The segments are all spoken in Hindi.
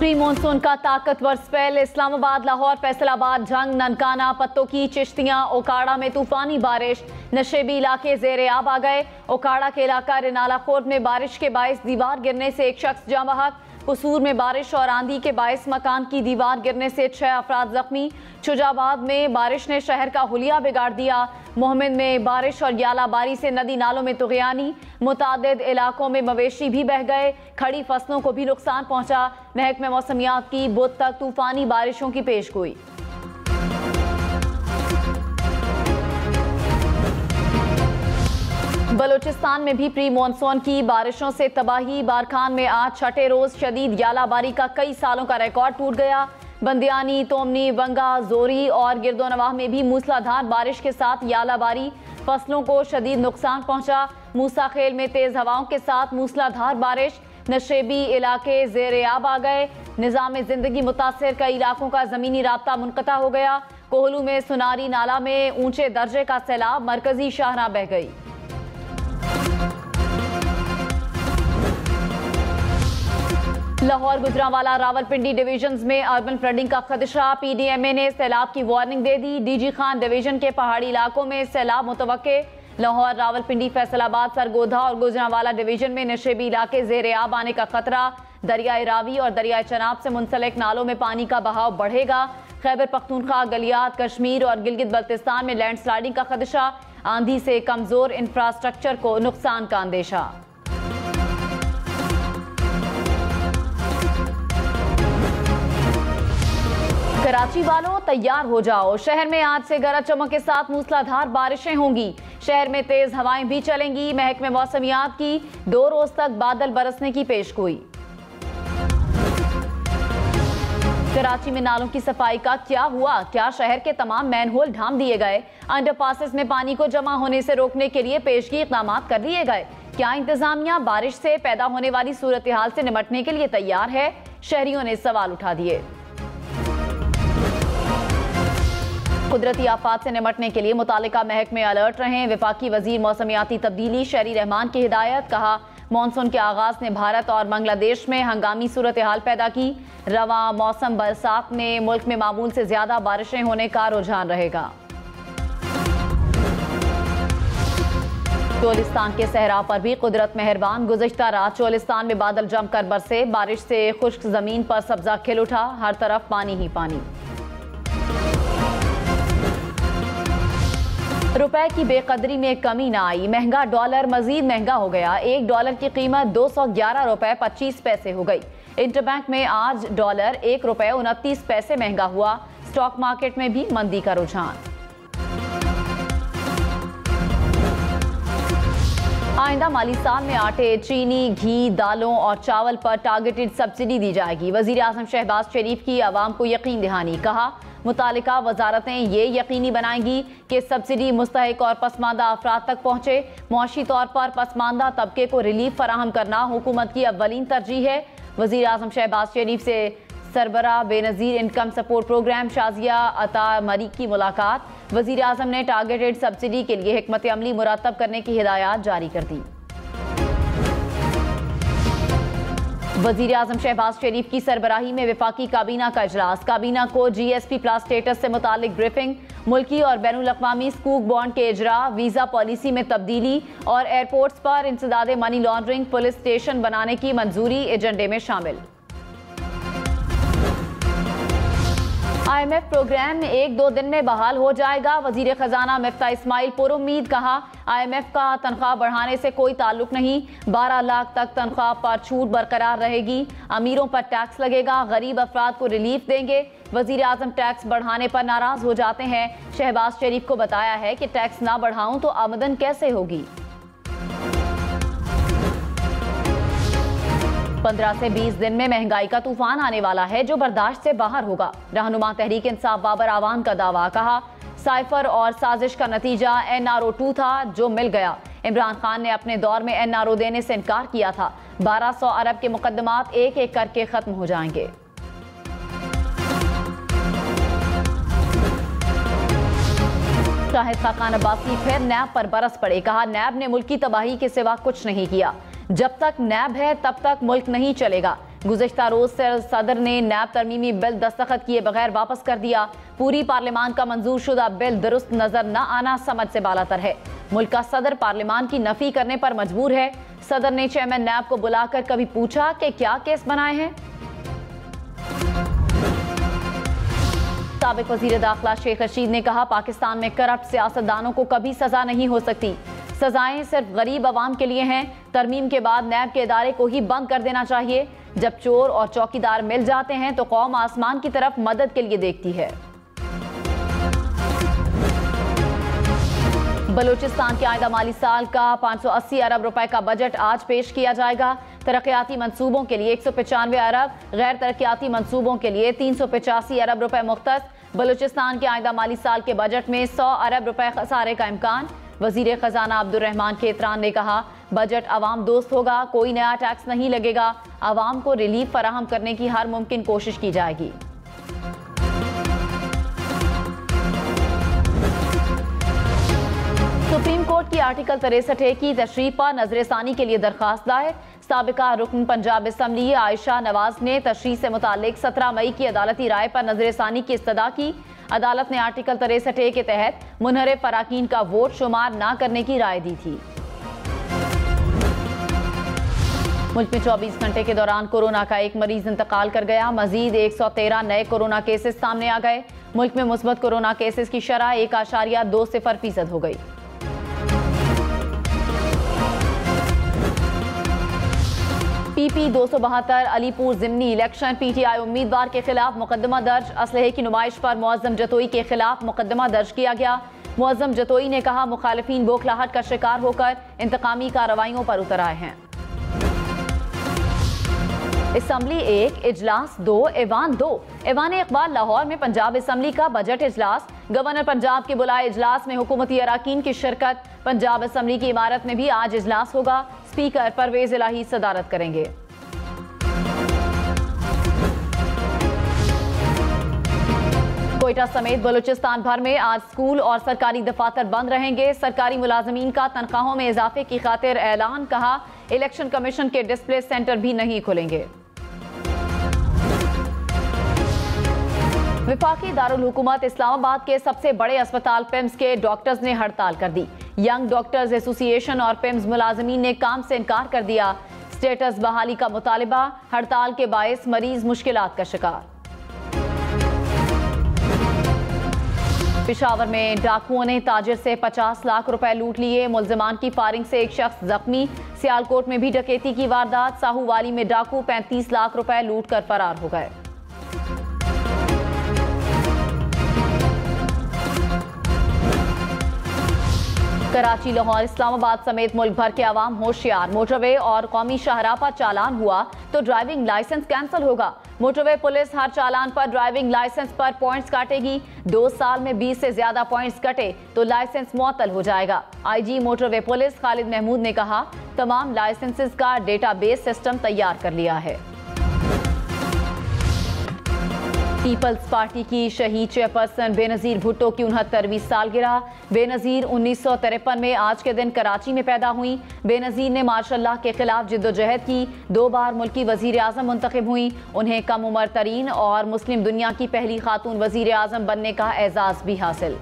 प्री मानसून का ताकतवर स्पेल। इस्लामाबाद, लाहौर, फैसलाबाद, झंग, ननकाना, पत्तों की चिश्तियां, ओकाड़ा में तूफानी बारिश। नशेबी इलाके जेर आब आ गए। ओकाड़ा के इलाका रिनाला खोर्द में बारिश के बायस दीवार गिरने से एक शख्स जाँ बहक। कसूर में बारिश और आंधी के बायस मकान की दीवार गिरने से 6 अफराद जख्मी। शुजाबाद में बारिश ने शहर का हुलिया बिगाड़ दिया। मोहम्मद में बारिश और यालाबारी से नदी नालों में तुग़यानी। मुतादिद इलाकों में मवेशी भी बह गए। खड़ी फसलों को भी नुकसान पहुंचा। महकमे मौसमियात की बुध तक तूफानी बारिशों की पेशगोई। बलूचिस्तान में भी प्री मानसून की बारिशों से तबाही। बारखान में आज छठे रोज शदीद यालाबारी का कई सालों का रिकॉर्ड टूट गया। बंदियानी, तोमनी, वंगा, जोरी और गिरदोनवाह में भी मूसलाधार बारिश के साथ यालाबारी। फसलों को शदीद नुकसान पहुंचा। मूसा खेल में तेज हवाओं के साथ मूसलाधार बारिश। नशेबी इलाके जेर आब आ गए। निज़ाम जिंदगी मुतासिर कई इलाकों का ज़मीनी राब्ता मुनक़ता हो गया। कोहलू में सुनारी नाला में ऊंचे दर्जे का सैलाब। मरकजी शाहराह बह गई। लाहौर, गुजरांवाला, रावलपिंडी डिवीजन्स में अर्बन फ्लडिंग का खदशा। पीडीएमए ने सैलाब की वार्निंग दे दी। डीजी खान डिवीजन के पहाड़ी इलाकों में सैलाब मुतवक्के। लाहौर, रावलपिंडी, फैसलाबाद, सरगोधा और गुजरांवाला डिवीजन में नशेबी इलाके जेर आब आने का खतरा। दरियाए रावी और दरियाए चनाब से मुंसलिक नालों में पानी का बहाव बढ़ेगा। खैबर पख्तूनख्वा, गलियात, कश्मीर और गिलगित बल्तिस्तान में लैंडस्लाइडिंग का खदशा। आंधी से कमजोर इंफ्रास्ट्रक्चर को नुकसान का अंदेशा। कराची वालों, तैयार हो जाओ। शहर में आज से गरज चमक के साथ मूसलाधार बारिशें होंगी। शहर में तेज हवाएं भी चलेंगी। महकमे मौसमियात की 2 रोज तक बादल बरसने की पेशगोई। कराची में नालों की सफाई का क्या हुआ? क्या शहर के तमाम मैनहोल ढाम दिए गए? अंडरपासेस में पानी को जमा होने से रोकने के लिए पेशगी इक़दाम कर लिए गए? क्या इंतजामिया बारिश से पैदा होने वाली सूरत हाल से निपटने के लिए तैयार है? शहरियों ने सवाल उठा दिए। कुदरती आफात से निपटने के लिए मुतालिका महकमे अलर्ट रहें। वफाकी वजीर मौसमियाती तब्दीली शहरी रहमान की हिदायत। कहा, मानसून के आगाज ने भारत और बांग्लादेश में हंगामी सूरत हाल पैदा की। रवा मौसम बरसात में मुल्क में मामूल से ज्यादा बारिशें होने का रुझान रहेगा। चोलिस्तान के सहरा पर भी कुदरत मेहरबान। गुज़िश्ता रात चोलिस्तान में बादल जमकर बरसे। बारिश से खुश्क जमीन पर सब्जा खिल उठा। हर तरफ पानी ही पानी। रुपए की बेकदरी में कमी ना आई। महंगा डॉलर मजीद महंगा हो गया। $1 की कीमत 211 रुपए 25 पैसे हो गई। इंटरबैंक में आज डॉलर $1.29 महंगा हुआ। स्टॉक मार्केट में भी मंदी का रुझान। आइंदा माली साल में आटे, चीनी, घी, दालों और चावल पर टारगेटेड सब्सिडी दी जाएगी। वजीर आजम शहबाज शरीफ की आवाम को यकीन दहानी। कहा, मुतालिका वजारतें ये यकीनी बनाएंगी कि सब्सिडी मुस्तहिक और पसमानदा अफराद तक पहुँचे। मुआशी तौर पर पसमानदा तबके को रिलीफ फराहम करना हुकूमत की अव्वलीन तरजीह है। वजीर आजम शहबाज शरीफ से सरबरा Benazir income support programme Shazia Atta Marri की मुलाकात। वजीर आजम ने टारगेटेड सब्सिडी के लिए हिकमत अमली मुरतब करने की हिदायत जारी कर दी। वजीर आजम शहबाज शरीफ की सरबराही में वफाकी काबीना का इजलास। काबीना को GSP प्लस स्टेटस से मुतालिक ब्रीफिंग। मुल्की और बैनुल अक़वामी स्कूक बॉन्ड के इजरा, वीज़ा पॉलिसी में तब्दीली और एयरपोर्ट्स पर इंसदाद मनी लॉन्ड्रिंग पुलिस स्टेशन बनाने की मंजूरी एजेंडे में शामिल। IMF प्रोग्राम 1-2 दिन में बहाल हो जाएगा। वजीर खजाना मिफ्ता इस्माइल पुरुम्मीद। कहा, IMF का तनख्वाह बढ़ाने से कोई ताल्लुक नहीं। 12 लाख तक तनख्वाह पर छूट बरकरार रहेगी। अमीरों पर टैक्स लगेगा। गरीब अफराद को रिलीफ देंगे। वजीर आजम टैक्स बढ़ाने पर नाराज हो जाते हैं। शहबाज शरीफ को बताया है कि टैक्स ना बढ़ाऊं तो आमदन कैसे होगी। 15 से 20 दिन में महंगाई का तूफान आने वाला है जो बर्दाश्त से बाहर होगा। रहनुमा तहरीक इंसाफ बाबर आवान का दावा। कहा, साइफर और साजिश का नतीजा NRO-2 था जो मिल गया। इमरान खान ने अपने दौर में NRO देने से इनकार किया था। 1200 अरब के मुकदमात एक एक करके खत्म हो जाएंगे। शाहिद खाकान अब्बासी फिर नैब पर बरस पड़े। कहा, नैब ने मुल्क की तबाही के सिवा कुछ नहीं किया। जब तक नैब है तब तक मुल्क नहीं चलेगा। गुज़िश्ता रोज से सदर ने नैब तरमीमी बिल दस्तखत किए बगैर वापस कर दिया। पूरी पार्लियामान का मंजूर शुदा बिल दुरुस्त नजर न आना समझ से बालातर है। मुल्क का सदर पार्लियामान की नफी करने पर मजबूर है। सदर ने चेयरमैन नैब को बुलाकर कभी पूछा कि क्या केस बनाए हैं? साबिक वजीर दाखिला शेख रशीद ने कहा, पाकिस्तान में करप्ट सियासतदानों को कभी सजा नहीं हो सकती। सजाएं सिर्फ गरीब अवाम के लिए हैं। तरमीम के बाद नैब के इदारे को ही बंद कर देना चाहिए। जब चोर और चौकीदार मिल जाते हैं तो कौम आसमान की तरफ मदद के लिए देखती है। बलूचिस्तान के आइंदा माली साल का 580 अरब रुपए का बजट आज पेश किया जाएगा। तरक्याती मंसूबों के लिए 195 अरब, गैर तरक्याती मंसूबों के लिए 385 अरब रुपए मुख्तस। बलूचिस्तान के आइंदा माली साल के बजट में 100 अरब रुपए खसारे का इम्कान। वजीर खजाना अब्दुर्रहमान खेतरान ने कहा, बजट अवाम दोस्त होगा, कोई नया टैक्स नहीं लगेगा। अवाम को रिलीफ फराहम करने की हर मुमकिन कोशिश की जाएगी। सुप्रीम कोर्ट की आर्टिकल 63 की तशरीफ पर नजरसानी के लिए दरखास्त दायर। साबिका रुकन पंजाब असम्बली आयशा नवाज ने तशरीह से मुतालिक 17 मई की अदालती राय पर नजरसानी की इस्तदा की। अदालत ने आर्टिकल 63 के तहत मुनहरिफ फराकीन का वोट शुमार न करने की राय दी थी। मुल्क में 24 घंटे के दौरान कोरोना का एक मरीज इंतकाल कर गया। मजीद 113 नए कोरोना केसेस सामने आ गए। मुल्क में मुस्बत कोरोना केसेस की शरह 1.20% हो गई। पीपी 272 अलीपुर जिमनी इलेक्शन, पीटीआई उम्मीदवार के खिलाफ मुकदमा दर्ज। असलहे की नुमाइश पर मुअज्जम जतोई के खिलाफ मुकदमा दर्ज किया गया। मुअज्जम जतोई ने कहा, मुखालिफिन बौखलाहट का शिकार होकर इंतकामी कार्रवाइयों पर उतर आए हैं। असम्बली 1 इजलास 2 ऐवान 2 ऐवान इकबाल लाहौर में पंजाब असम्बली का बजट इजलास। गवर्नर पंजाब के बुलाए इजलास में हुकूमती अराकीन की शिरकत। पंजाब असम्बली की इमारत में भी आज इजलास होगा। स्पीकर परवेज इलाही सदारत करेंगे। कोयटा समेत बलूचिस्तान भर में आज स्कूल और सरकारी दफातर बंद रहेंगे। सरकारी मुलाजमीन का तनख्वाहों में इजाफे की खातिर ऐलान। कहा, इलेक्शन कमीशन के डिस्प्ले सेंटर भी नहीं खुलेंगे। विफाकी दारुल हुकूमत इस्लामाबाद के सबसे बड़े अस्पताल पिम्स के डॉक्टर्स ने हड़ताल कर दी। यंग डॉक्टर्स एसोसिएशन और पिम्स मुलाजमीन ने काम से इनकार कर दिया। स्टेटस बहाली का मुतालिबा। हड़ताल के बायस मरीज मुश्किलात का शिकार। पेशावर में डाकुओं ने ताजिर से 50 लाख रुपए लूट लिए। मुल्जिमान की फायरिंग से एक शख्स जख्मी। सियालकोट में भी डकैती की वारदात। साहूवाली में डाकू 35 लाख रुपए लूट कर फरार हो गए। कराची, लाहौर, इस्लामाबाद समेत मुल्क भर के अवाम होशियार। मोटरवे और कौमी शाहराह पर चालान हुआ तो ड्राइविंग लाइसेंस कैंसिल होगा। मोटरवे पुलिस हर चालान पर ड्राइविंग लाइसेंस पर पॉइंट्स काटेगी। 2 साल में 20 से ज्यादा पॉइंट्स कटे तो लाइसेंस मुअत्तल हो जाएगा। IG motorway police Khalid Mahmood ने कहा, तमाम लाइसेंसेस का डेटाबेस सिस्टम तैयार कर लिया है। पीपल्स पार्टी की शहीद चेयरपर्सन बेनजीर भुट्टो की 69वीं सालगिरह। बेनजीर 1953 में आज के दिन कराची में पैदा हुई। बेनजीर ने मार्शल के खिलाफ जिद्दोजहद की। 2 बार मुल्की वजीर आजम मुंतखब हुई। उन्हें कम उम्र तरीन और मुस्लिम दुनिया की पहली खातून वजीर आजम बनने का एजाज भी हासिल।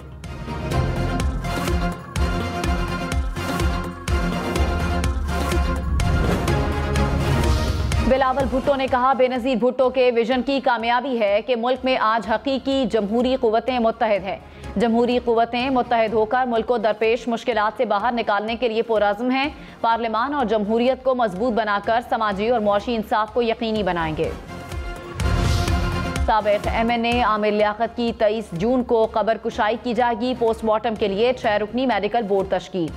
बिलावल भुट्टो ने कहा, बेनजीर भुट्टो के विजन की कामयाबी है कि मुल्क में आज हकीकी जमहूरी कुव्वतें मुत्तहिद हैं। जमहूरी कुव्वतें मुत्तहिद होकर मुल्क को दरपेश मुश्किलात से बाहर निकालने के लिए पुरअज़्म हैं। पार्लियामान और जमहूरियत को मजबूत बनाकर समाजी और मुआशी इंसाफ को यकीनी बनाएंगे। साबिक MNA आमिर लियाकत की 23 जून को कब्र कुशाई की जाएगी। पोस्टमार्टम के लिए 6 रुकनी मेडिकल बोर्ड तश्कील।